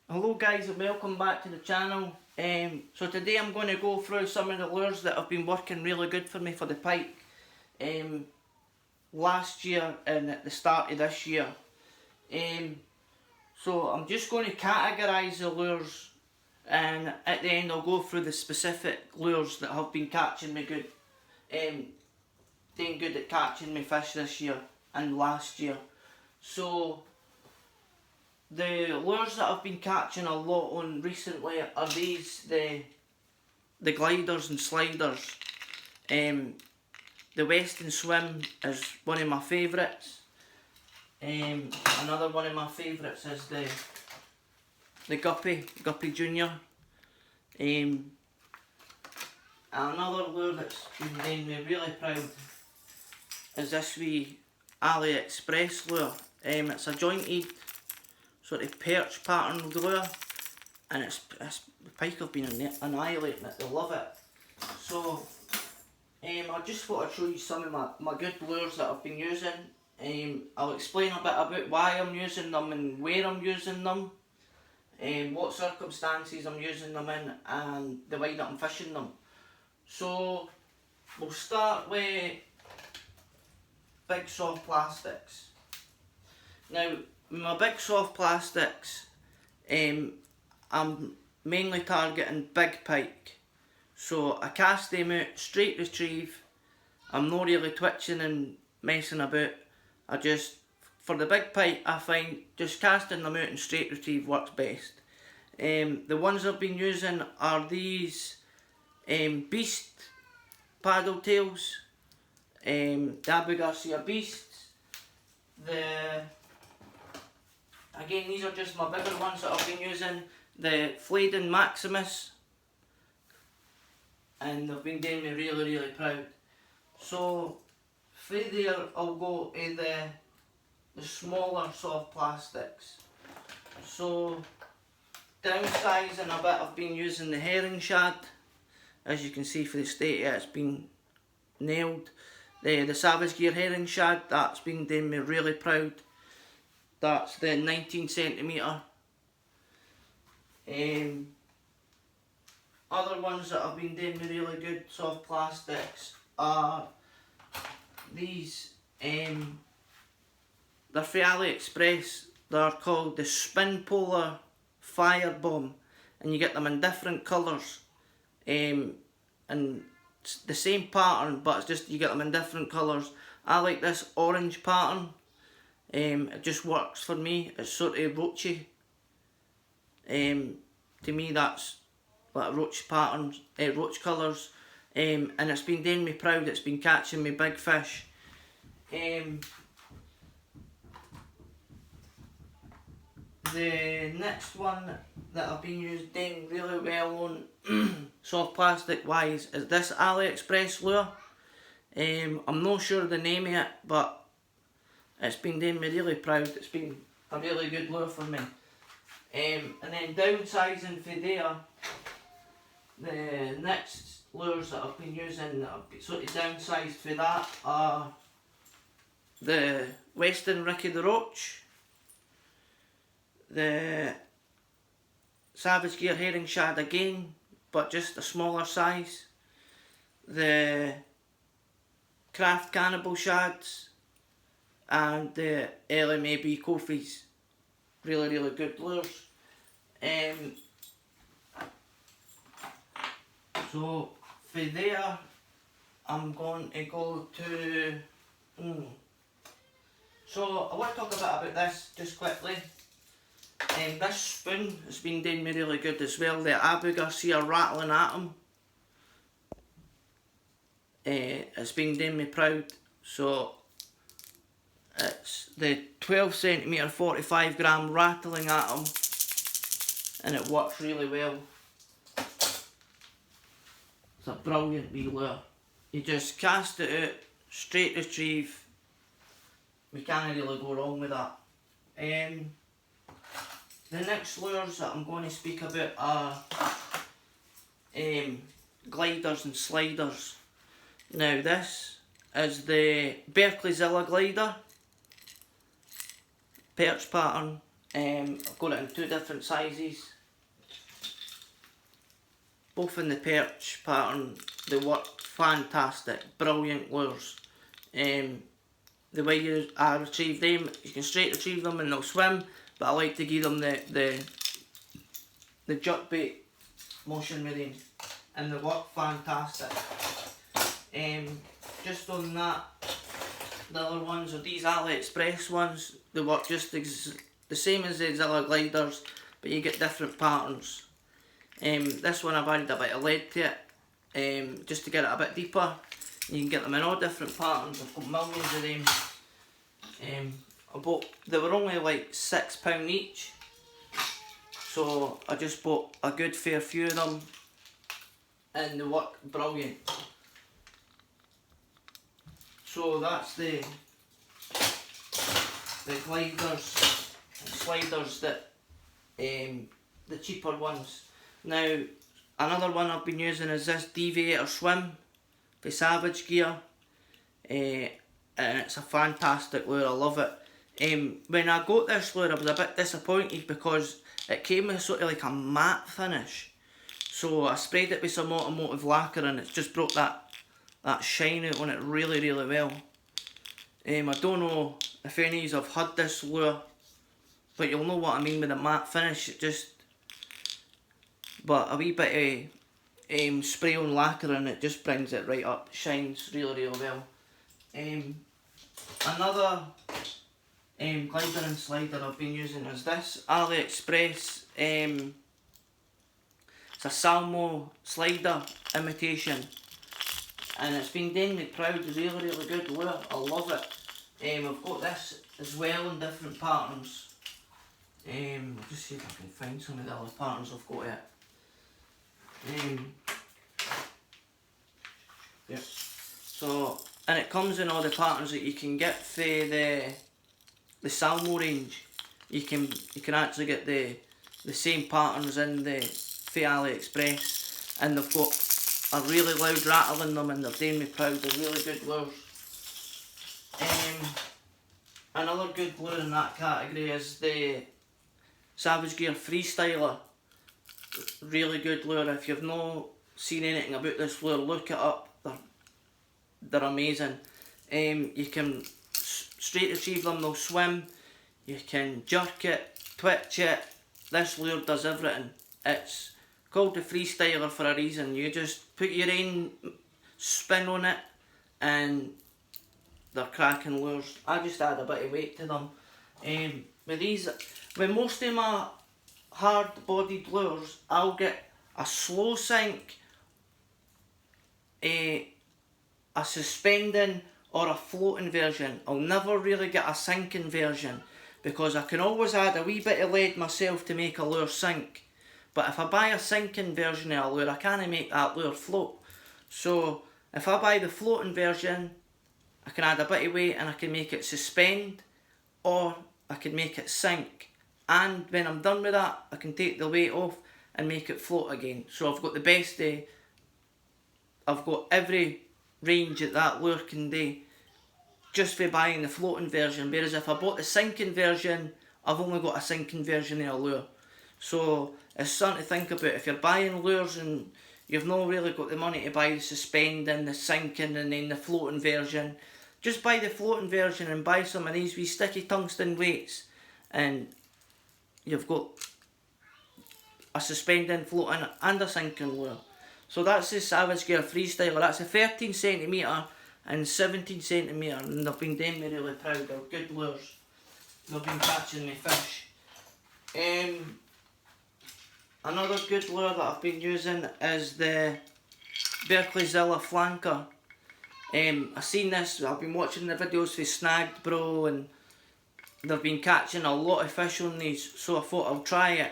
Hello guys and welcome back to the channel. So today I'm going to go through some of the lures that have been working really good for me for the pike last year and at the start of this year. So I'm just going to categorise the lures, and at the end I'll go through the specific lures that have been catching me good, doing good at catching me fish this year and last year. So the lures that I've been catching a lot on recently are these, the gliders and sliders. The Western Swim is one of my favourites. Another one of my favourites is the Guppy Junior. Another lure that's been making me really proud is this wee AliExpress lure. It's a jointed sort of perch pattern lure, and the pike have been annihilating it, they love it. So I just thought I'd show you some of my good lures that I've been using. I'll explain a bit about why I'm using them and where I'm using them, what circumstances I'm using them in, and the way that I'm fishing them. So we'll start with big soft plastics. Now, with my big soft plastics, I'm mainly targeting big pike. So I cast them out, straight retrieve. I'm not really twitching and messing about. For the big pike, I find just casting them out and straight retrieve works best. The ones I've been using are these Beast paddle tails, the Abu Garcia Beasts. Again, these are just my bigger ones that I've been using. The Fladen Maximus, and they've been doing me really proud. So from there I'll go to the smaller soft plastics. So downsizing a bit, I've been using the herring shad. As you can see for the state of it, it's been nailed. The Savage Gear herring shad, that's been doing me really proud. That's the 19cm. Other ones that have been doing me really good soft plastics are these. They're from AliExpress. They're called the Spin Polar Firebomb, and you get them in different colours. And it's the same pattern, but it's just you get them in different colours. I like this orange pattern. It just works for me. It's sort of roachy. To me, that's like roach patterns, roach colours, and it's been doing me proud. It's been catching me big fish. The next one that I've been doing really well on soft plastic wise is this AliExpress lure. I'm not sure of the name of it, but it's been doing me really proud. It's been a really good lure for me. And then downsizing for there, the next lures that I've been using that I've sort of downsized for that are the Western Ricky the Roach, the Savage Gear herring shad again, but just a smaller size, the Craft Cannibal shads, and the LMAB Kofi's. Really good lures. So for there I'm going to go to so I want to talk a bit about this just quickly. This spoon has been doing me really good as well. The Abu Garcia Rattling Atom. It's been doing me proud. So it's the 12cm 45g Rattling Atom, and it works really well. It's a brilliant wee lure. You just cast it out, straight retrieve. We can't really go wrong with that. The next lures that I'm going to speak about are gliders and sliders. Now this is the Berkeley Zilla glider. Perch pattern. I've got it in 2 different sizes. Both in the perch pattern, they work fantastic, brilliant lures. The way I retrieve them, you can straight retrieve them and they'll swim, but I like to give them the jerk bait motion with them, and they work fantastic. Just on that, the other ones are these AliExpress ones. They work just the same as the Zilla gliders, but you get different patterns. This one I've added a bit of lead to it, just to get it a bit deeper. You can get them in all different patterns. I've got millions of them. They were only like £6 each, so I just bought a good fair few of them, and they work brilliant. So that's the gliders and sliders, that the cheaper ones. Now another one I've been using is this Deviator Swim for Savage Gear, and it's a fantastic lure. I love it. When I got this lure I was a bit disappointed because it came with sort of like a matte finish, so I sprayed it with some automotive lacquer and it's just brought that shine out on it really, really well. I don't know if any of you have had this lure, but you'll know what I mean with the matte finish. But a wee bit of spray on lacquer and it just brings it right up, shines really, really well. Another glider and slider I've been using is this AliExpress. It's a Salmo slider imitation, and it's been done with proud, really, really good lure. I love it. I've got this as well in different patterns. I'll just see if I can find some of the other patterns I've got it. Yep. So, and it comes in all the patterns that you can get for the Salmo range. You can actually get the same patterns in the for AliExpress, and they've got a really loud rattle in them, and they're doing me proud. They're really good lures. Another good lure in that category is the Savage Gear Freestyler. Really good lure. If you've not seen anything about this lure, look it up. They're amazing. You can straight retrieve them, they'll swim. You can jerk it, twitch it. This lure does everything. It's called the Freestyler for a reason. You just put your own spin on it and they're cracking lures. I just add a bit of weight to them. With most of my hard bodied lures, I'll get a slow sink, a suspending or a floating version. I'll never really get a sinking version because I can always add a wee bit of lead myself to make a lure sink. But if I buy a sinking version of a lure, I can't make that lure float. So if I buy the floating version, I can add a bit of weight and I can make it suspend, or I can make it sink. And when I'm done with that, I can take the weight off and make it float again. So I've got the best day. I've got every range that lure can do just for buying the floating version. Whereas if I bought the sinking version, I've only got a sinking version of a lure. So it's something to think about. If you're buying lures and you've not really got the money to buy the suspending, the sinking and then the floating version, just buy the floating version and buy some of these wee sticky tungsten weights, and you've got a suspending, floating and a sinking lure. So that's the Savage Gear Freestyler. That's a 13cm and 17cm, and they've been doing me really proud. They're good lures. They've been catching me fish. Another good lure that I've been using is the Berkeley Zilla Flanker. I've seen this, I've been watching the videos for Snagged Bro, and they've been catching a lot of fish on these, so I thought I'll try it,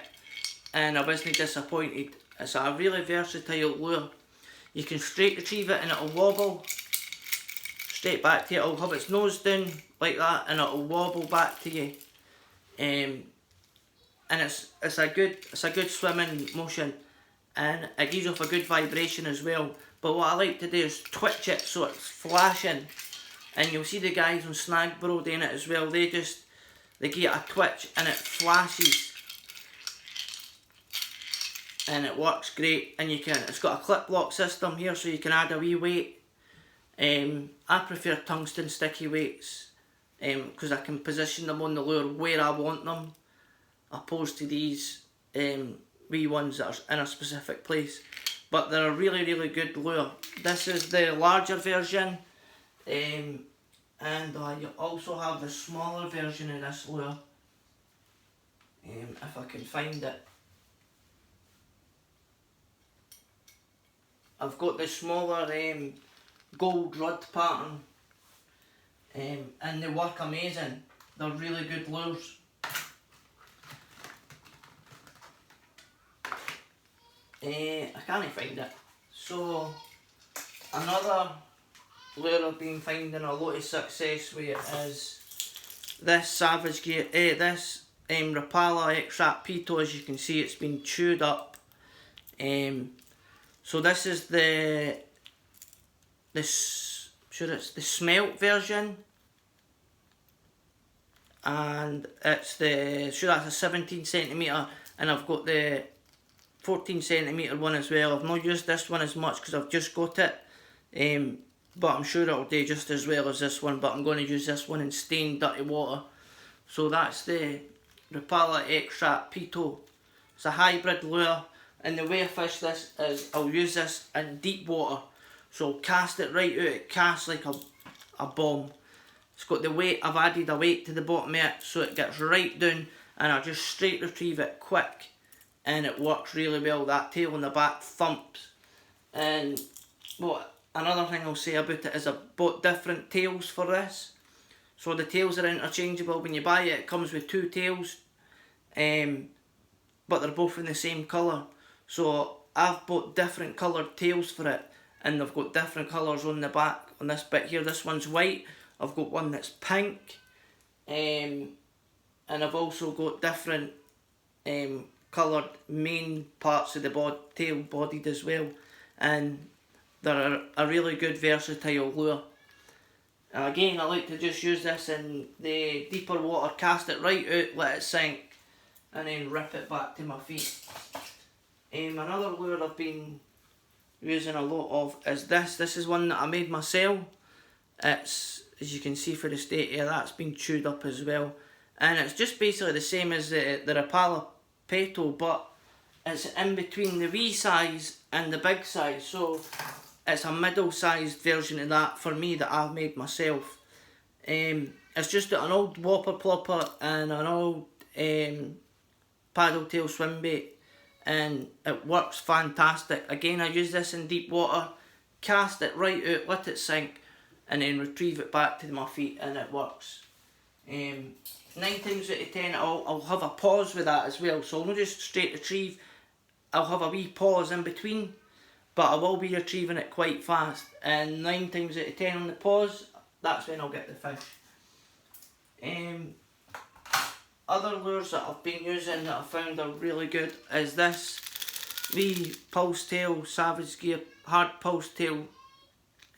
and I wasn't disappointed. It's a really versatile lure. You can straight retrieve it and it'll wobble straight back to you. It'll have its nose down like that and it'll wobble back to you. And it's a good swimming motion, and it gives off a good vibration as well. But what I like to do is twitch it so it's flashing, and you'll see the guys on Snag Bro doing it as well. They just they get a twitch and it flashes. And it works great, and it's got a clip lock system here so you can add a wee weight. I prefer tungsten sticky weights because I can position them on the lure where I want them, opposed to these wee ones that are in a specific place. But they're a really, really good lure. This is the larger version, and I also have the smaller version of this lure, if I can find it. I've got the smaller gold rod pattern, and they work amazing. They're really good lures. I can't find it. So another lure I've been finding a lot of success with is this Savage Gear. This Rapala X-Rap Pito. As you can see, it's been chewed up. So this is the smelt version, and it's that's a 17cm, and I've got the 14cm one as well. I've not used this one as much because I've just got it, but I'm sure it'll do just as well as this one, but I'm going to use this one in stained dirty water. So that's the Rapala X-Rap Pito. It's a hybrid lure. And the way I fish this is I'll use this in deep water. So I'll cast it right out, it casts like a bomb. It's got the weight, I've added a weight to the bottom of it so it gets right down, and I just straight retrieve it quick, and it works really well. That tail on the back thumps. And another thing I'll say about it is I've bought different tails for this. So the tails are interchangeable. When you buy it, it comes with two tails, but they're both in the same colour. So I've bought different coloured tails for it, and they've got different colours on the back. On this bit here, this one's white. I've got one that's pink, and I've also got different coloured main parts of the tail bodied as well. And they're a really good versatile lure. Again, I like to just use this in the deeper water, cast it right out, let it sink, and then rip it back to my feet. Another lure I've been using a lot of is this. This is one that I made myself. It's, as you can see for the state here, that's been chewed up as well. And it's just basically the same as the Rapala Peto, but it's in between the wee size and the big size. So it's a middle-sized version of that for me that I've made myself. It's just an old whopper plopper and an old paddle tail swim bait, and it works fantastic. Again, I use this in deep water, cast it right out, let it sink, and then retrieve it back to my feet, and it works. 9 times out of 10 I'll have a pause with that as well, so I'll not just straight retrieve, I'll have a wee pause in between, but I will be retrieving it quite fast, and 9 times out of 10 on the pause, that's when I'll get the fish. Other lures that I've been using that I found are really good is this wee pulse tail Savage Gear hard pulse tail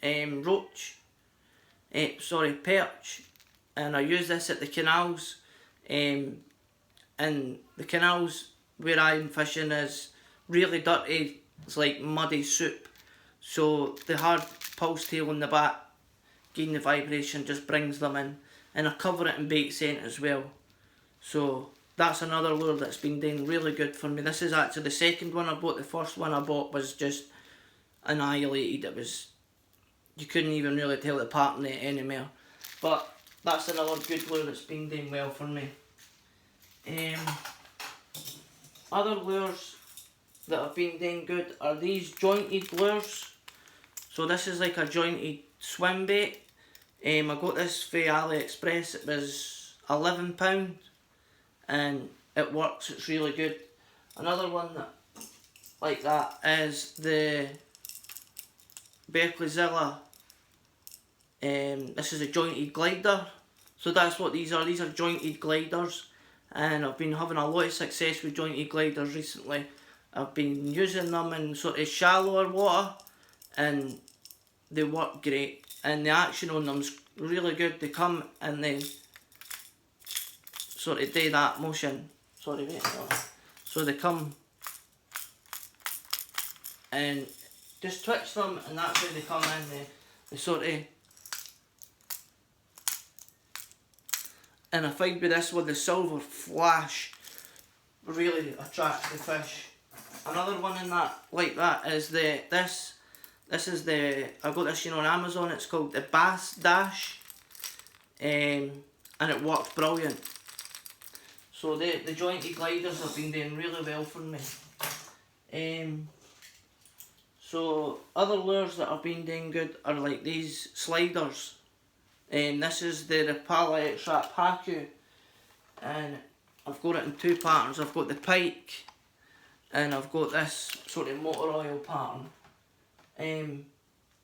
perch, and I use this at the canals, and the canals where I'm fishing is really dirty. It's like muddy soup, so the hard pulse tail on the back, getting the vibration, just brings them in, and I cover it in bait scent as well. So that's another lure that's been doing really good for me. This is actually the second one I bought. The first one I bought was just annihilated. It was, you couldn't even really tell the pattern it anymore. But that's another good lure that's been doing well for me. Other lures that have been doing good are these jointed lures. So this is like a jointed swim bait. I got this for AliExpress. It was £11, and it works. It's really good. Another one that like that is the Berkeleyzilla. This is a jointed glider. So that's what these are. These are jointed gliders, and I've been having a lot of success with jointed gliders recently. I've been using them in sort of shallower water, and they work great, and the action on them's really good. They come and they sort of do that motion. Sorry, wait. So they come and just twitch them, and that's how they come in. They sort of. And I find with this one, the silver flash really attracts the fish. Another one in that, like that, is this is the, I got this, on Amazon. It's called the Bass Dash, and it works brilliant. So the jointed gliders have been doing really well for me. So other lures that have been doing good are like these sliders. This is the Rapala X-Rap Haku, and I've got it in two patterns. I've got the pike, and I've got this sort of motor oil pattern. And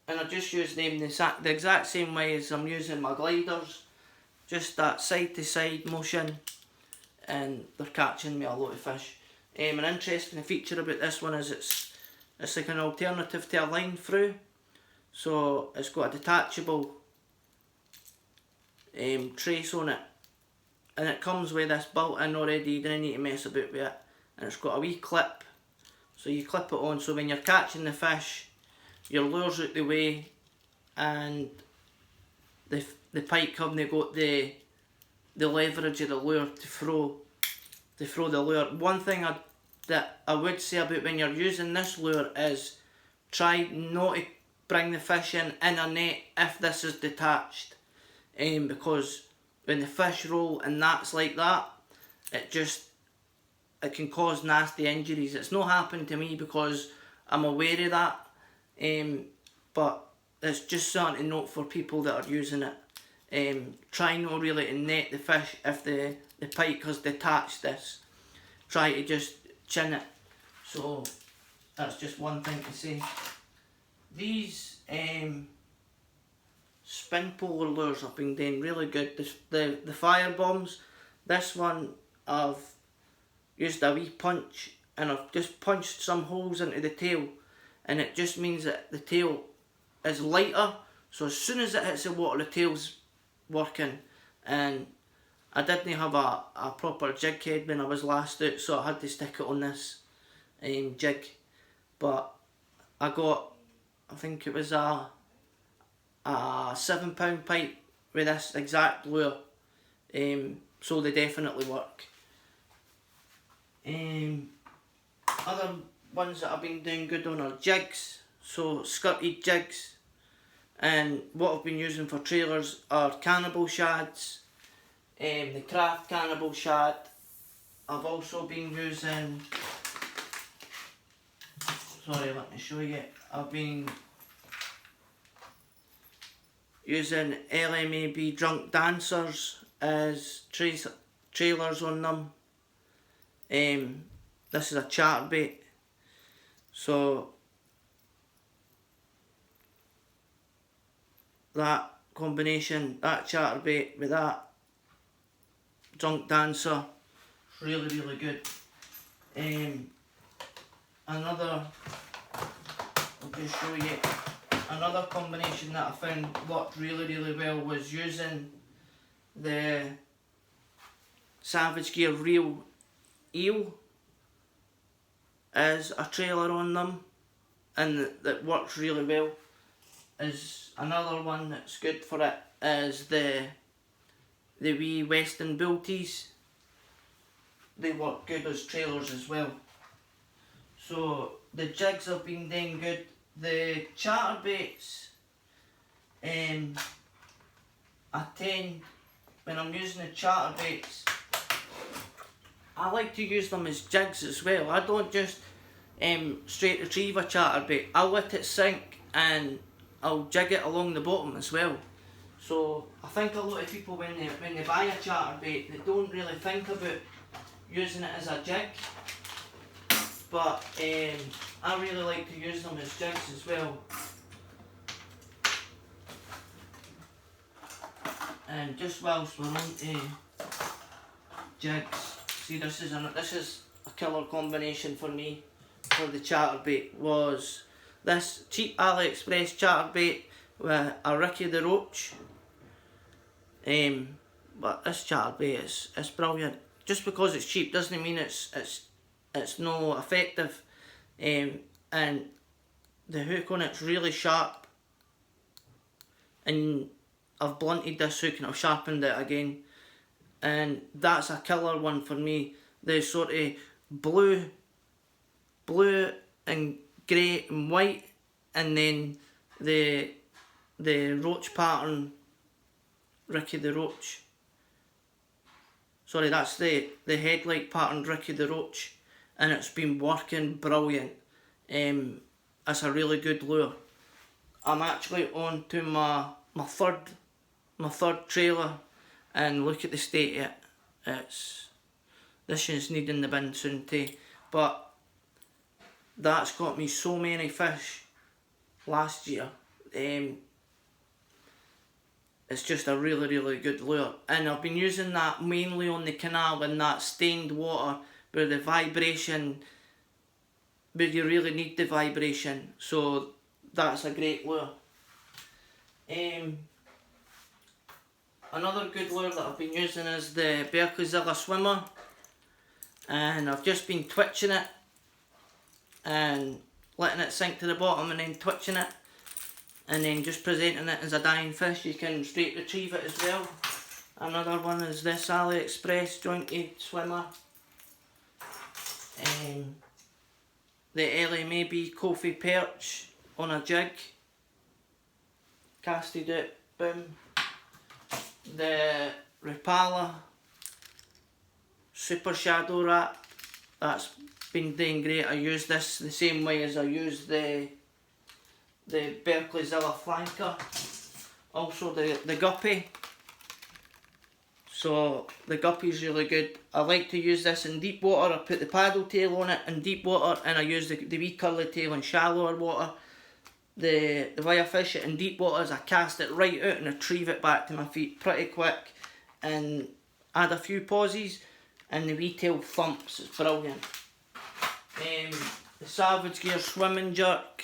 I just use them the exact same way as I'm using my gliders, just that side to side motion, and they're catching me a lot of fish. An interesting feature about this one is it's like an alternative to a line through, so it's got a detachable trace on it, and it comes with this built in already. You don't need to mess about with it, and it's got a wee clip, so you clip it on, so when you're catching the fish, your lure's out the way, and the pike haven't got the leverage of the lure to throw the lure. One thing that I would say about when you're using this lure is try not to bring the fish in a net if this is detached. Because when the fish roll and that's like that, it can cause nasty injuries. It's not happened to me because I'm aware of that, but it's just something to note for people that are using it. Try not really to net the fish if the pike has detached this. Try to just chin it. So that's just one thing to say. These spin polar lures have been doing really good. The fire bombs, this one I've used a wee punch, and I've just punched some holes into the tail, and it just means that the tail is lighter, so as soon as it hits the water the tail's working. And I didn't have a proper jig head when I was last out, so I had to stick it on this jig, but I got, I think it was a £7 pike with this exact lure, so they definitely work. Other ones that I've been doing good on are jigs, so skirted jigs, and what I've been using for trailers are cannibal shads, the craft cannibal shad. I've also been using, sorry, let me show you, I've been using LMAB drunk dancers as trailers on them. This is a chatterbait, so that combination, that chatterbait with that drunk dancer, really good. Another, I'll just show you, another combination that I found worked really well was using the Savage Gear Reel Eel as a trailer on them, and that works really well. Is another one that's good for it is the wee Western Bulties. They work good as trailers as well. So the jigs have been doing good. The chatterbaits, I tend, when I'm using the chatterbaits, I like to use them as jigs as well. I don't just straight retrieve a chatterbait. I'll let it sink and I'll jig it along the bottom as well. So I think a lot of people when they buy a chatterbait, they don't really think about using it as a jig. But I really like to use them as jigs as well. And just whilst we're on to jigs, see this is a killer combination for me for the chatterbait. Was this cheap AliExpress chatterbait with a Ricky the Roach. but this chatterbait it's brilliant. Just because it's cheap doesn't mean it's no effective. And the hook on it's really sharp, and I've blunted this hook and I've sharpened it again, and that's a killer one for me. The sort of blue and grey and white, and then the roach pattern, Ricky the Roach. Sorry, that's the headlight pattern, Ricky the Roach, and it's been working brilliant. It's a really good lure. I'm actually on to my third trailer, and look at the state of it. This one's needing the bin soon too, but that's got me so many fish last year. It's just a really good lure, and I've been using that mainly on the canal in that stained water where the vibration, where you really need the vibration, so that's a great lure. Another good lure that I've been using is the Berkeleyzilla Swimmer, and I've just been twitching it and letting it sink to the bottom and then twitching it and then just presenting it as a dying fish. You can straight retrieve it as well. Another one is this AliExpress jointed swimmer. The LMAB Kofi perch on a jig, casted it, boom. The Rapala Super Shadow Wrap, that's been doing great. I use this the same way as I use the Berkeleyzilla Flanker. Also the Guppy. So the Guppy's really good. I like to use this in deep water. I put the paddle tail on it in deep water, and I use the wee curly tail in shallower water. The way I fish it in deep water is I cast it right out and retrieve it back to my feet pretty quick, and add a few pauses, and the wee tail thumps. It's brilliant. The Savage Gear Swimming Jerk,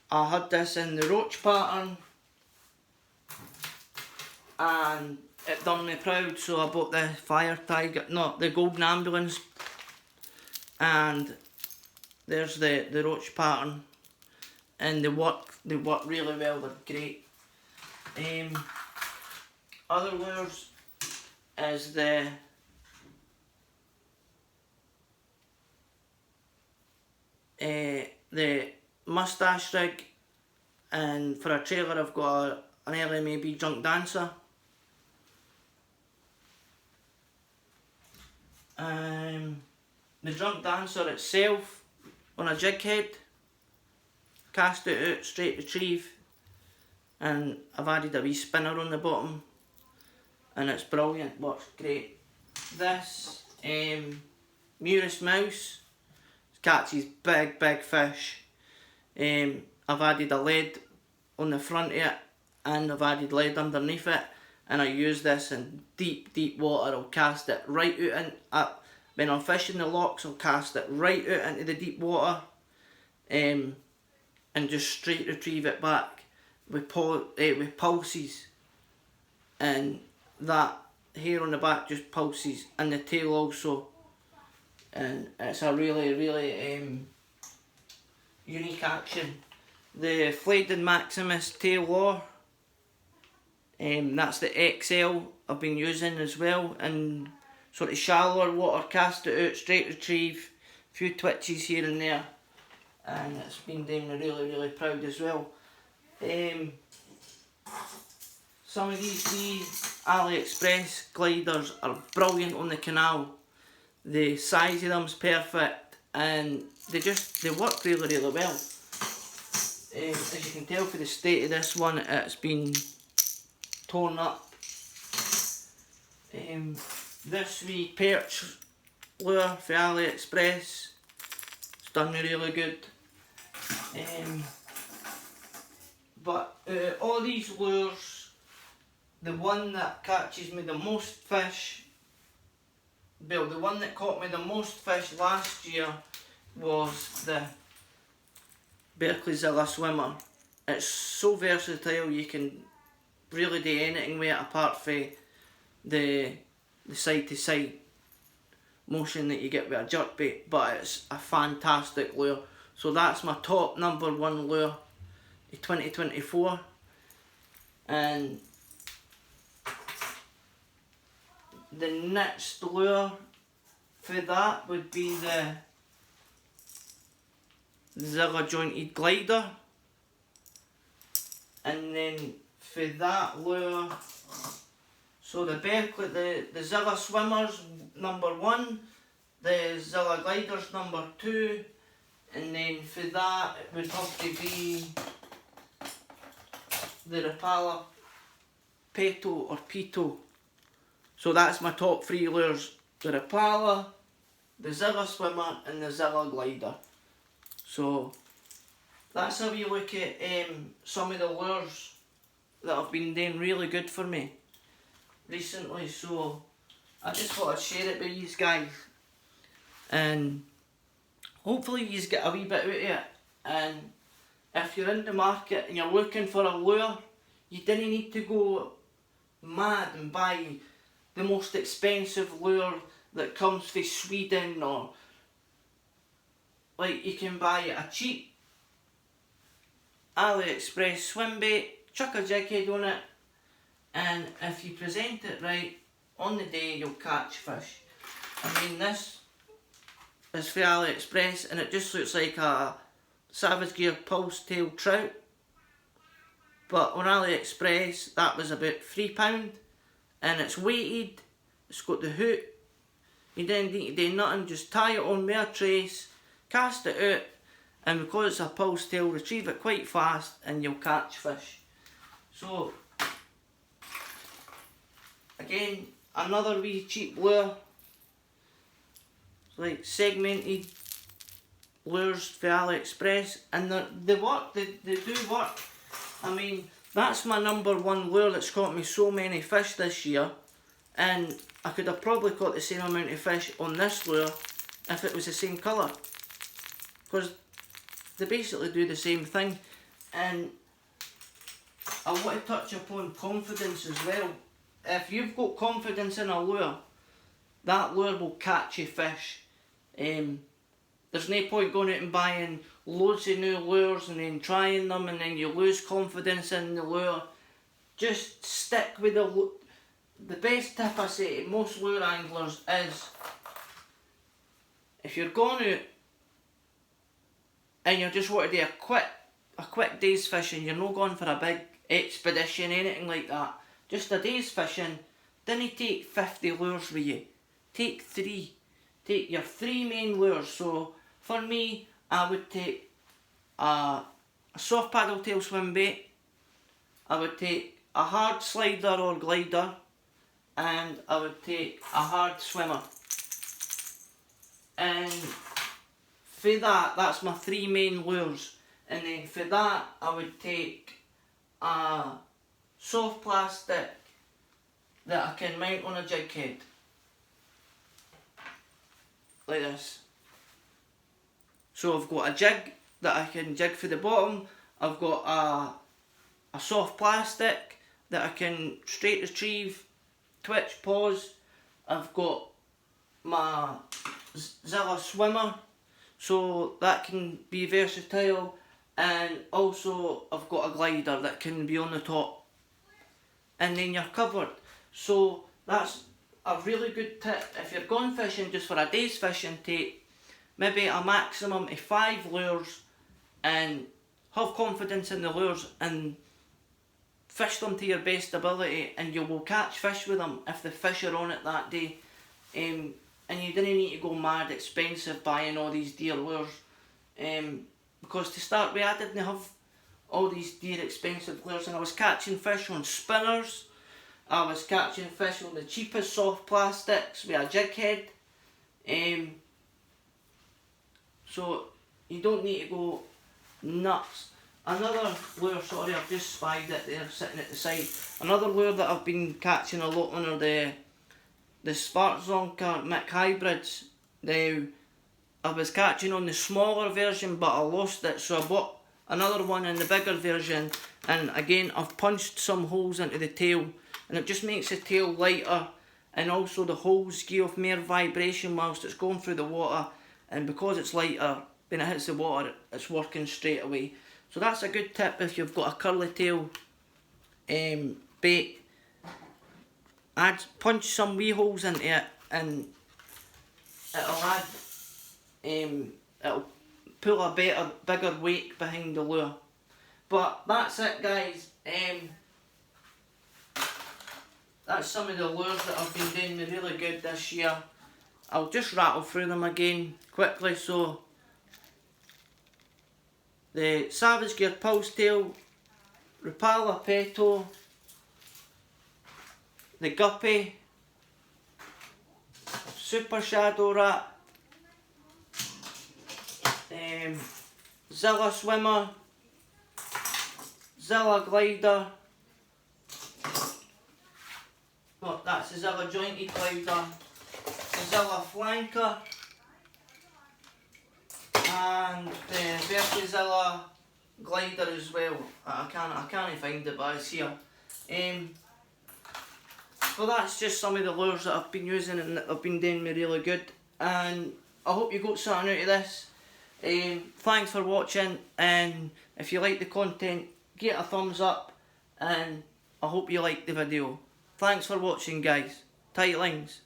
I had this in the roach pattern and it done me proud, so I bought the Fire Tiger, no, the Golden Ambulance, and there's the roach pattern, and they work really well. They're great. Other lures is the mustache rig, and for a trailer I've got an LMAB Drunk Dancer. The Drunk Dancer itself on a jig head, cast it out, straight retrieve, and I've added a wee spinner on the bottom, and it's brilliant, works great. This Murus Mouse catches big fish. I've added a lead on the front of it, and I've added lead underneath it, and I use this in deep water. I'll cast it right out in, when I'm fishing the locks, I'll cast it right out into the deep water, and just straight retrieve it back with pulses, and that hair on the back just pulses, and the tail also, and it's a really unique action. The Flayed and Maximus tail lure, that's the XL I've been using as well, and sort of shallower water, cast it out, straight retrieve, a few twitches here and there, and it's been doing me really proud as well. Some of these AliExpress gliders are brilliant on the canal. The size of them's perfect, and they work really well. As you can tell for the state of this one, it's been torn up. This wee perch lure for AliExpress, it's done me really good. But all these lures, the one that catches me the most fish, well, the one that caught me the most fish last year was the Berkeleyzilla Swimmer. It's so versatile, you can really do anything with it apart from the side to side motion that you get with a jerkbait, but it's a fantastic lure. So that's my top number one lure of 2024. And the next lure for that would be the zilla jointed glider. And then for that lure, so the Berkeley, the Zilla Swimmers number 1, the Zilla Gliders number 2, and then for that it would have to be the Rapala Peto or Pito. So that's my top 3 lures: the Rapala, the Zilla Swimmer and the Zilla Glider. So that's a wee look at some of the lures that have been doing really good for me recently. So I just thought I'd share it with you guys, and hopefully you get a wee bit out of it. And if you're in the market and you're looking for a lure, you didn't need to go mad and buy the most expensive lure that comes from Sweden, or like you can buy a cheap AliExpress swim bait, chuck a jig head on it, and if you present it right on the day, you'll catch fish. I mean, this is for AliExpress and it just looks like a Savage Gear pulse tail trout, but on AliExpress that was about £3, and it's weighted, it's got the hook, you didn't need to do nothing, just tie it on with a trace, cast it out, and because it's a pulse tail, retrieve it quite fast and you'll catch fish. So again, another wee cheap lure. It's like segmented lures for AliExpress, and they work, they do work. I mean, that's my number one lure that's caught me so many fish this year, and I could have probably caught the same amount of fish on this lure if it was the same colour, because they basically do the same thing. And I want to touch upon confidence as well. If you've got confidence in a lure, that lure will catch you fish. There's no point going out and buying loads of new lures and then trying them and then you lose confidence in the lure. Just stick with the lure. The best tip I say to most lure anglers is, if you're going out and you just want to do a quick day's fishing, you're not going for a big expedition, anything like that, just a day's fishing, then you take 50 lures with you. Take 3. Take your 3 main lures. So for me, I would take a soft paddle tail swim bait, I would take a hard slider or glider, and I would take a hard swimmer. And for that, that's my 3 main lures. And then for that, I would take a soft plastic that I can mount on a jig head, like this. So I've got a jig that I can jig for the bottom, I've got a soft plastic that I can straight retrieve, twitch, pause, I've got my Zilla Swimmer, so that can be versatile, and also I've got a glider that can be on the top, and then you're covered. So that's a really good tip. If you're going fishing just for a day's fishing, take maybe a maximum of 5 lures and have confidence in the lures and fish them to your best ability, and you will catch fish with them if the fish are on it that day. And you didn't need to go mad expensive buying all these dear lures, because to start with I didn't have all these dear expensive lures, and I was catching fish on spinners, I was catching fish on the cheapest soft plastics with a jig head. So you don't need to go nuts. Another lure, sorry, I've just spied it there sitting at the side. Another lure that I've been catching a lot on are the Svartzonka Mick hybrids. Now, I was catching on the smaller version but I lost it, so I bought another one in the bigger version, and again I've punched some holes into the tail and it just makes the tail lighter, and also the holes give more vibration whilst it's going through the water, and because it's lighter, when it hits the water it's working straight away. So that's a good tip if you've got a curly tail bait. Punch some wee holes into it, and it'll pull a bigger weight behind the lure. But that's it, guys. That's some of the lures that I've been doing really good this year. I'll just rattle through them again quickly. So the Savage Gear Pulse Tail, Rapala Peto, the Guppy, Super Shadow Rat, Zilla Swimmer, Zilla Glider. Oh, that's the Zilla Jointed Glider, the Zilla Flanker, and the Vertizilla Glider as well. I can't find it, but it's here. So that's just some of the lures that I've been using and that have been doing me really good, and I hope you got something out of this. Thanks for watching, and if you like the content, give it a thumbs up, and I hope you like the video. Thanks for watching, guys. Tight lines.